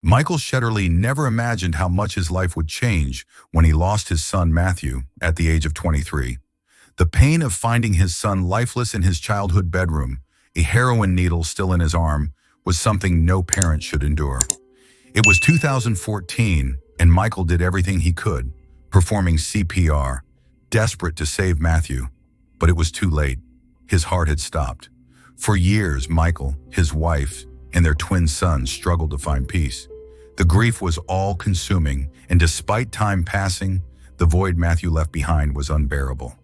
Michael Shetterly never imagined how much his life would change when he lost his son Matthew at the age of 23. The pain of finding his son lifeless in his childhood bedroom, a heroin needle still in his arm, was something no parent should endure. It was 2014, and Michael did everything he could, performing CPR, desperate to save Matthew. But it was too late. His heart had stopped. For years, Michael, his wife, and their twin sons struggled to find peace. The grief was all-consuming, and despite time passing, the void Matthew left behind was unbearable.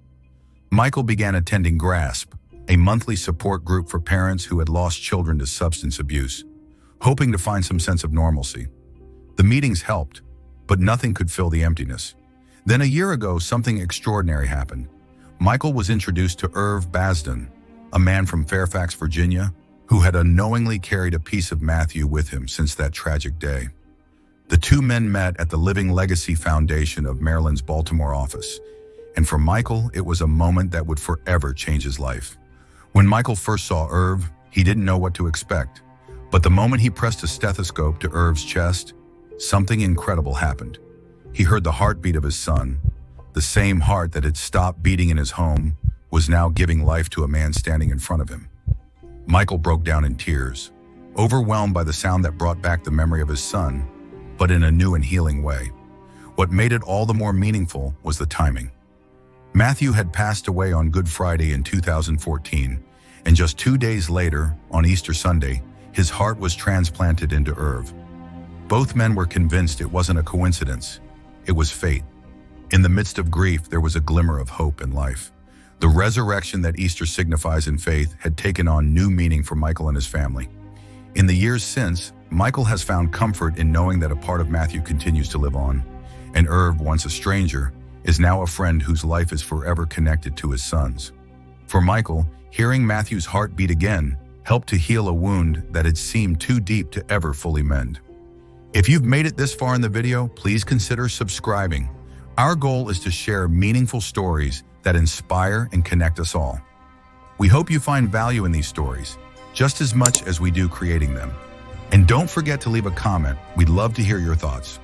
Michael began attending GRASP, a monthly support group for parents who had lost children to substance abuse, hoping to find some sense of normalcy. The meetings helped, but nothing could fill the emptiness. Then a year ago, something extraordinary happened. Michael was introduced to Irv Basden, a man from Fairfax, Virginia, who had unknowingly carried a piece of Matthew with him since that tragic day. The two men met at the Living Legacy Foundation of Maryland's Baltimore office, and for Michael, it was a moment that would forever change his life. When Michael first saw Irv, he didn't know what to expect, but the moment he pressed a stethoscope to Irv's chest, something incredible happened. He heard the heartbeat of his son. The same heart that had stopped beating in his home was now giving life to a man standing in front of him. Michael broke down in tears, overwhelmed by the sound that brought back the memory of his son, but in a new and healing way. What made it all the more meaningful was the timing. Matthew had passed away on Good Friday in 2014, and just 2 days later, on Easter Sunday, his heart was transplanted into Irv. Both men were convinced it wasn't a coincidence. It was fate. In the midst of grief, there was a glimmer of hope in life. The resurrection that Easter signifies in faith had taken on new meaning for Michael and his family. In the years since, Michael has found comfort in knowing that a part of Matthew continues to live on, and Irv, once a stranger, is now a friend whose life is forever connected to his son's. For Michael, hearing Matthew's heart beat again helped to heal a wound that had seemed too deep to ever fully mend. If you've made it this far in the video, please consider subscribing. Our goal is to share meaningful stories that inspire and connect us all. We hope you find value in these stories, just as much as we do creating them. And don't forget to leave a comment. We'd love to hear your thoughts.